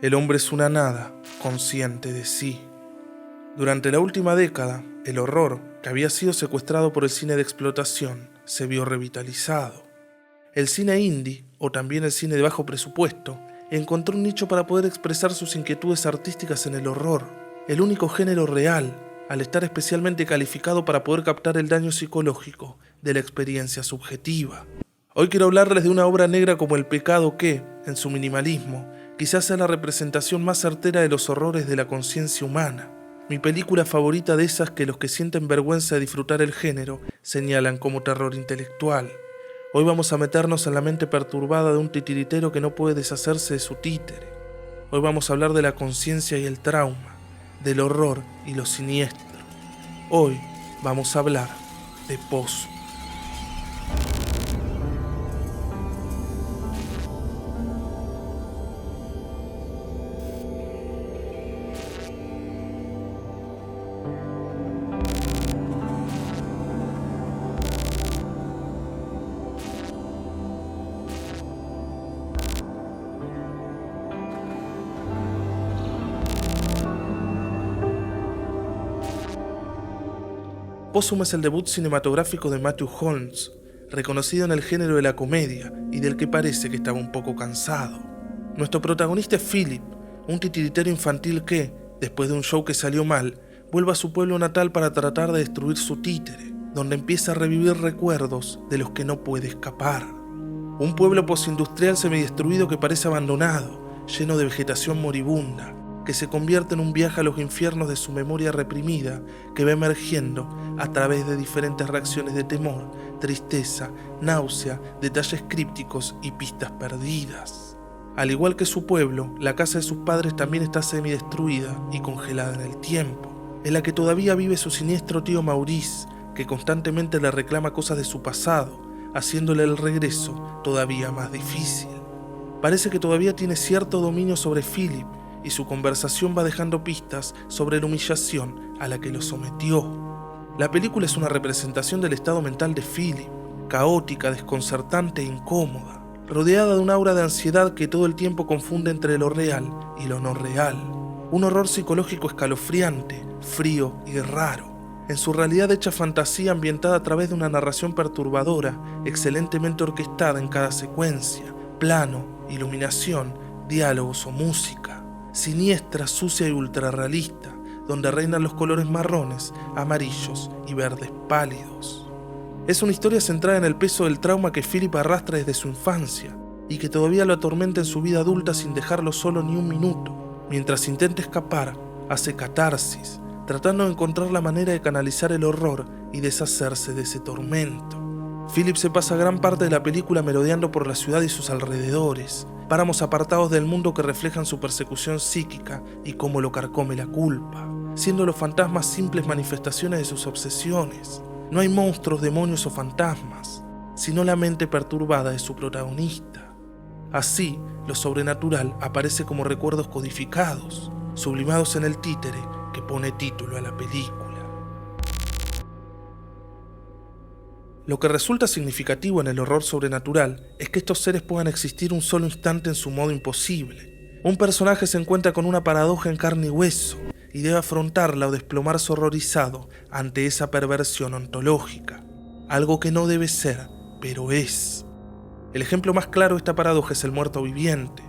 El hombre es una nada consciente de sí. Durante la última década, el horror, que había sido secuestrado por el cine de explotación, se vio revitalizado. El cine indie, o también el cine de bajo presupuesto, encontró un nicho para poder expresar sus inquietudes artísticas en el horror, el único género real, al estar especialmente calificado para poder captar el daño psicológico de la experiencia subjetiva. Hoy quiero hablarles de una obra negra como El pecado que, en su minimalismo, quizás sea la representación más certera de los horrores de la conciencia humana. Mi película favorita de esas que los que sienten vergüenza de disfrutar el género señalan como terror intelectual. Hoy vamos a meternos en la mente perturbada de un titiritero que no puede deshacerse de su títere. Hoy vamos a hablar de la conciencia y el trauma, del horror y lo siniestro. Hoy vamos a hablar de Possum. Possum es el debut cinematográfico de Matthew Holmes, reconocido en el género de la comedia y del que parece que estaba un poco cansado. Nuestro protagonista es Philip, un titiritero infantil que, después de un show que salió mal, vuelve a su pueblo natal para tratar de destruir su títere, donde empieza a revivir recuerdos de los que no puede escapar. Un pueblo postindustrial semidestruido que parece abandonado, lleno de vegetación moribunda, que se convierte en un viaje a los infiernos de su memoria reprimida que va emergiendo a través de diferentes reacciones de temor, tristeza, náusea, detalles crípticos y pistas perdidas. Al igual que su pueblo, la casa de sus padres también está semidestruida y congelada en el tiempo, en la que todavía vive su siniestro tío Maurice, que constantemente le reclama cosas de su pasado, haciéndole el regreso todavía más difícil. Parece que todavía tiene cierto dominio sobre Philip, y su conversación va dejando pistas sobre la humillación a la que lo sometió. La película es una representación del estado mental de Philip, caótica, desconcertante e incómoda, rodeada de un aura de ansiedad que todo el tiempo confunde entre lo real y lo no real. Un horror psicológico escalofriante, frío y raro, en su realidad hecha fantasía ambientada a través de una narración perturbadora, excelentemente orquestada en cada secuencia, plano, iluminación, diálogos o música. Siniestra, sucia y ultrarrealista, donde reinan los colores marrones, amarillos y verdes pálidos. Es una historia centrada en el peso del trauma que Philip arrastra desde su infancia y que todavía lo atormenta en su vida adulta sin dejarlo solo ni un minuto. Mientras intenta escapar, hace catarsis, tratando de encontrar la manera de canalizar el horror y deshacerse de ese tormento. Philip se pasa gran parte de la película merodeando por la ciudad y sus alrededores, páramos apartados del mundo que reflejan su persecución psíquica y cómo lo carcome la culpa, siendo los fantasmas simples manifestaciones de sus obsesiones. No hay monstruos, demonios o fantasmas, sino la mente perturbada de su protagonista. Así, lo sobrenatural aparece como recuerdos codificados, sublimados en el títere que pone título a la película. Lo que resulta significativo en el horror sobrenatural es que estos seres puedan existir un solo instante en su modo imposible. Un personaje se encuentra con una paradoja en carne y hueso y debe afrontarla o desplomarse horrorizado ante esa perversión ontológica. Algo que no debe ser, pero es. El ejemplo más claro de esta paradoja es el muerto viviente.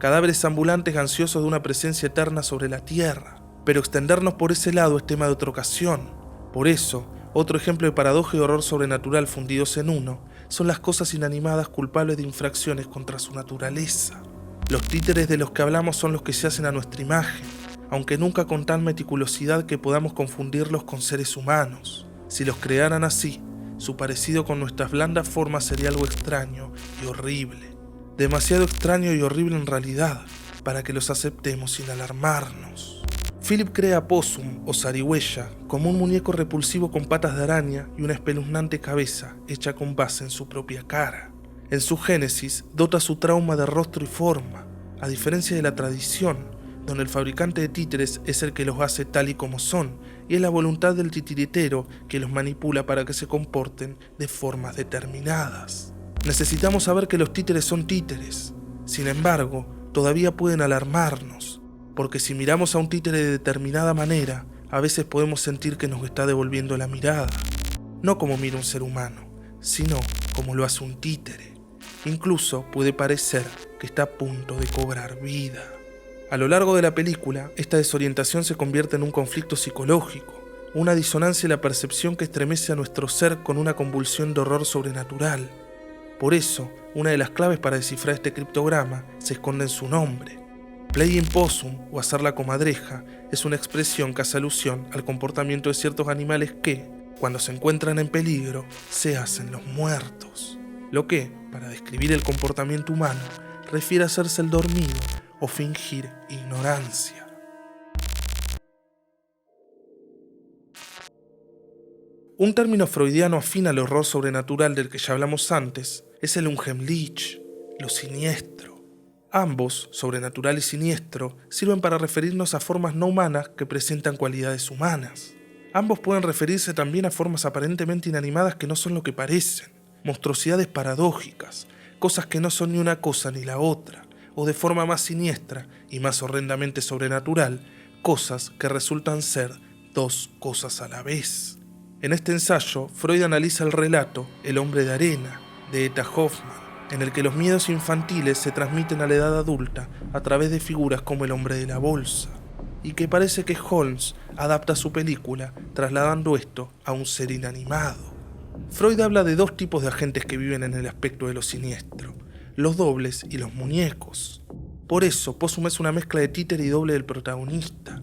Cadáveres ambulantes ansiosos de una presencia eterna sobre la tierra. Pero extendernos por ese lado es tema de otra ocasión. Por eso, otro ejemplo de paradoja y horror sobrenatural fundidos en uno son las cosas inanimadas culpables de infracciones contra su naturaleza. Los títeres de los que hablamos son los que se hacen a nuestra imagen, aunque nunca con tal meticulosidad que podamos confundirlos con seres humanos. Si los crearan así, su parecido con nuestras blandas formas sería algo extraño y horrible. Demasiado extraño y horrible en realidad, para que los aceptemos sin alarmarnos. Philip crea a Possum, o zarigüeya, como un muñeco repulsivo con patas de araña y una espeluznante cabeza hecha con base en su propia cara. En su génesis, dota su trauma de rostro y forma, a diferencia de la tradición, donde el fabricante de títeres es el que los hace tal y como son, y es la voluntad del titiritero que los manipula para que se comporten de formas determinadas. Necesitamos saber que los títeres son títeres. Sin embargo, todavía pueden alarmarnos, porque si miramos a un títere de determinada manera, a veces podemos sentir que nos está devolviendo la mirada, no como mira un ser humano, sino como lo hace un títere. Incluso puede parecer que está a punto de cobrar vida. A lo largo de la película, esta desorientación se convierte en un conflicto psicológico, una disonancia en la percepción que estremece a nuestro ser con una convulsión de horror sobrenatural. Por eso, una de las claves para descifrar este criptograma se esconde en su nombre. Playing possum, o hacer la comadreja, es una expresión que hace alusión al comportamiento de ciertos animales que, cuando se encuentran en peligro, se hacen los muertos. Lo que, para describir el comportamiento humano, refiere a hacerse el dormido o fingir ignorancia. Un término freudiano afín al horror sobrenatural del que ya hablamos antes es el Unheimlich, lo siniestro. Ambos, sobrenatural y siniestro, sirven para referirnos a formas no humanas que presentan cualidades humanas. Ambos pueden referirse también a formas aparentemente inanimadas que no son lo que parecen, monstruosidades paradójicas, cosas que no son ni una cosa ni la otra, o de forma más siniestra y más horrendamente sobrenatural, cosas que resultan ser dos cosas a la vez. En este ensayo, Freud analiza el relato El hombre de arena, de Etta Hoffmann, en el que los miedos infantiles se transmiten a la edad adulta a través de figuras como el hombre de la bolsa, y que parece que Holmes adapta su película trasladando esto a un ser inanimado. Freud habla de dos tipos de agentes que viven en el aspecto de lo siniestro, los dobles y los muñecos. Por eso, Possum es una mezcla de títere y doble del protagonista.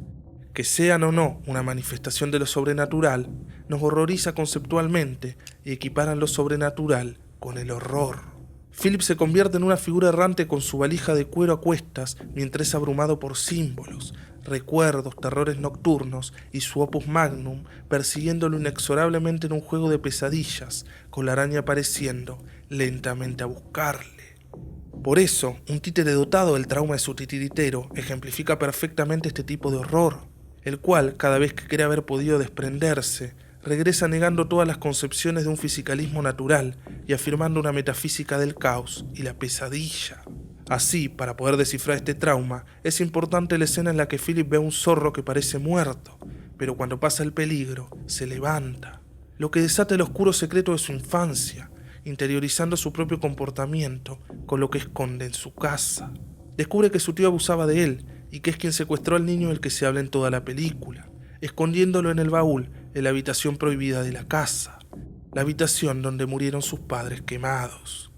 Que sean o no una manifestación de lo sobrenatural, nos horroriza conceptualmente y equiparan lo sobrenatural con el horror. Philip se convierte en una figura errante con su valija de cuero a cuestas mientras es abrumado por símbolos, recuerdos, terrores nocturnos y su opus magnum persiguiéndolo inexorablemente en un juego de pesadillas, con la araña apareciendo lentamente a buscarle. Por eso, un títere dotado del trauma de su titiritero ejemplifica perfectamente este tipo de horror, el cual, cada vez que cree haber podido desprenderse, regresa negando todas las concepciones de un fisicalismo natural y afirmando una metafísica del caos y la pesadilla. Así, para poder descifrar este trauma, es importante la escena en la que Philip ve a un zorro que parece muerto, pero cuando pasa el peligro, se levanta, lo que desata el oscuro secreto de su infancia, interiorizando su propio comportamiento con lo que esconde en su casa. Descubre que su tío abusaba de él y que es quien secuestró al niño del que se habla en toda la película, escondiéndolo en el baúl en la habitación prohibida de la casa, la habitación donde murieron sus padres quemados.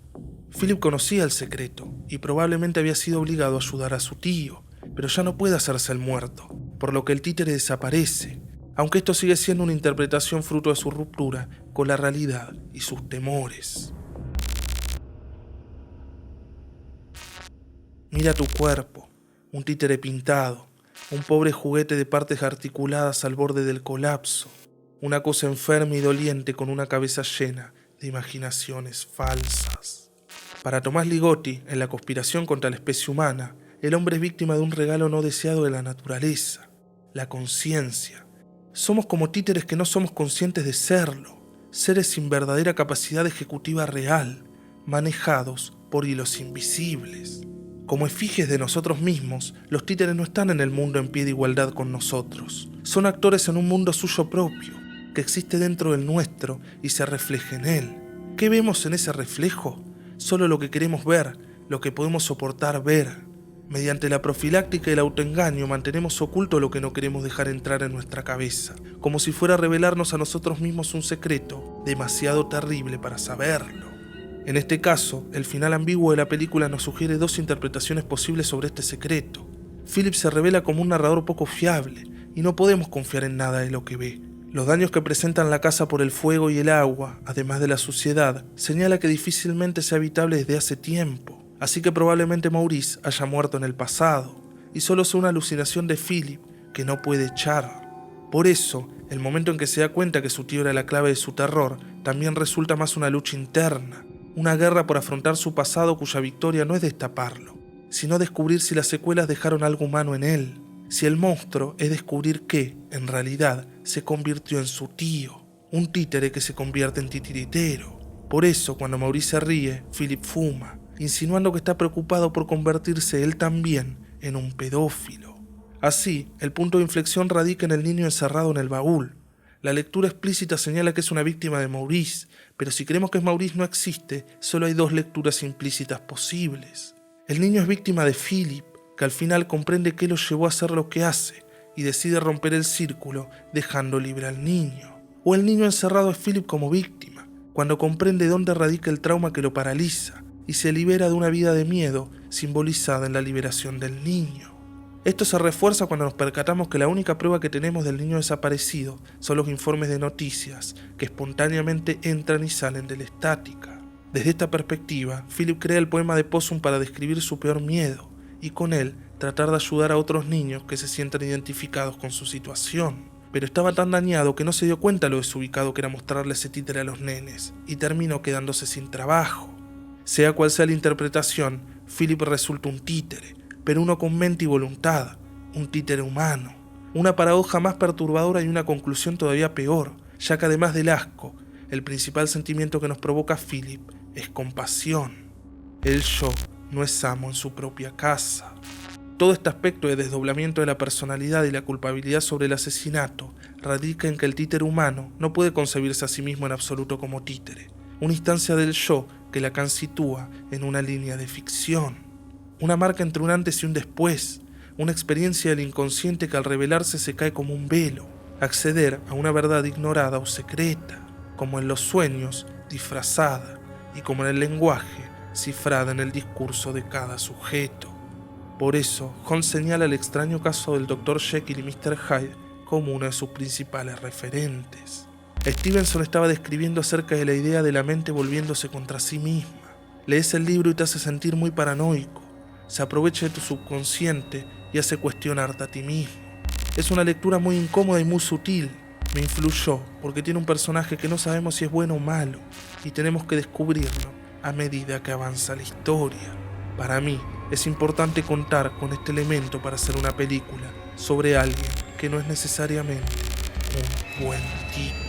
Philip conocía el secreto y probablemente había sido obligado a ayudar a su tío, pero ya no puede hacerse el muerto, por lo que el títere desaparece, aunque esto sigue siendo una interpretación fruto de su ruptura con la realidad y sus temores. Mira tu cuerpo, un títere pintado, un pobre juguete de partes articuladas al borde del colapso, una cosa enferma y doliente con una cabeza llena de imaginaciones falsas. Para Tomás Ligotti, en La conspiración contra la especie humana, el hombre es víctima de un regalo no deseado de la naturaleza, la conciencia. Somos como títeres que no somos conscientes de serlo, seres sin verdadera capacidad ejecutiva real, manejados por hilos invisibles. Como efigies de nosotros mismos, los títeres no están en el mundo en pie de igualdad con nosotros. Son actores en un mundo suyo propio, que existe dentro del nuestro y se refleja en él. ¿Qué vemos en ese reflejo? Solo lo que queremos ver, lo que podemos soportar ver. Mediante la profiláctica y el autoengaño mantenemos oculto lo que no queremos dejar entrar en nuestra cabeza, como si fuera a revelarnos a nosotros mismos un secreto demasiado terrible para saberlo. En este caso, el final ambiguo de la película nos sugiere dos interpretaciones posibles sobre este secreto. Philip se revela como un narrador poco fiable, y no podemos confiar en nada de lo que ve. Los daños que presentan la casa por el fuego y el agua, además de la suciedad, señala que difícilmente sea habitable desde hace tiempo, así que probablemente Maurice haya muerto en el pasado, y solo sea una alucinación de Philip que no puede echar. Por eso, el momento en que se da cuenta que su tío era la clave de su terror, también resulta más una lucha interna, una guerra por afrontar su pasado cuya victoria no es destaparlo, sino descubrir si las secuelas dejaron algo humano en él, si el monstruo es descubrir que, en realidad, se convirtió en su tío, un títere que se convierte en titiritero. Por eso, cuando Maurice se ríe, Philip fuma, insinuando que está preocupado por convertirse él también en un pedófilo. Así, el punto de inflexión radica en el niño encerrado en el baúl. La lectura explícita señala que es una víctima de Maurice, pero si creemos que Maurice no existe, solo hay dos lecturas implícitas posibles. El niño es víctima de Philip, que al final comprende qué lo llevó a hacer lo que hace y decide romper el círculo dejando libre al niño. O el niño encerrado es Philip como víctima, cuando comprende dónde radica el trauma que lo paraliza y se libera de una vida de miedo simbolizada en la liberación del niño. Esto se refuerza cuando nos percatamos que la única prueba que tenemos del niño desaparecido son los informes de noticias que espontáneamente entran y salen de la estática. Desde esta perspectiva, Philip crea el poema de Possum para describir su peor miedo y con él tratar de ayudar a otros niños que se sientan identificados con su situación. Pero estaba tan dañado que no se dio cuenta lo desubicado que era mostrarle ese títere a los nenes y terminó quedándose sin trabajo. Sea cual sea la interpretación, Philip resulta un títere, pero uno con mente y voluntad, un títere humano. Una paradoja más perturbadora y una conclusión todavía peor, ya que además del asco, el principal sentimiento que nos provoca Philip es compasión. El yo no es amo en su propia casa. Todo este aspecto de desdoblamiento de la personalidad y la culpabilidad sobre el asesinato radica en que el títere humano no puede concebirse a sí mismo en absoluto como títere, una instancia del yo que Lacan sitúa en una línea de ficción. Una marca entre un antes y un después, una experiencia del inconsciente que al revelarse se cae como un velo, acceder a una verdad ignorada o secreta, como en los sueños, disfrazada, y como en el lenguaje, cifrada en el discurso de cada sujeto. Por eso, Holmes señala el extraño caso del Dr. Jekyll y Mr. Hyde como uno de sus principales referentes. Stevenson estaba describiendo acerca de la idea de la mente volviéndose contra sí misma. Lees el libro y te hace sentir muy paranoico. Se aprovecha de tu subconsciente y hace cuestionarte a ti mismo. Es una lectura muy incómoda y muy sutil. Me influyó porque tiene un personaje que no sabemos si es bueno o malo y tenemos que descubrirlo a medida que avanza la historia. Para mí es importante contar con este elemento para hacer una película sobre alguien que no es necesariamente un buen tipo.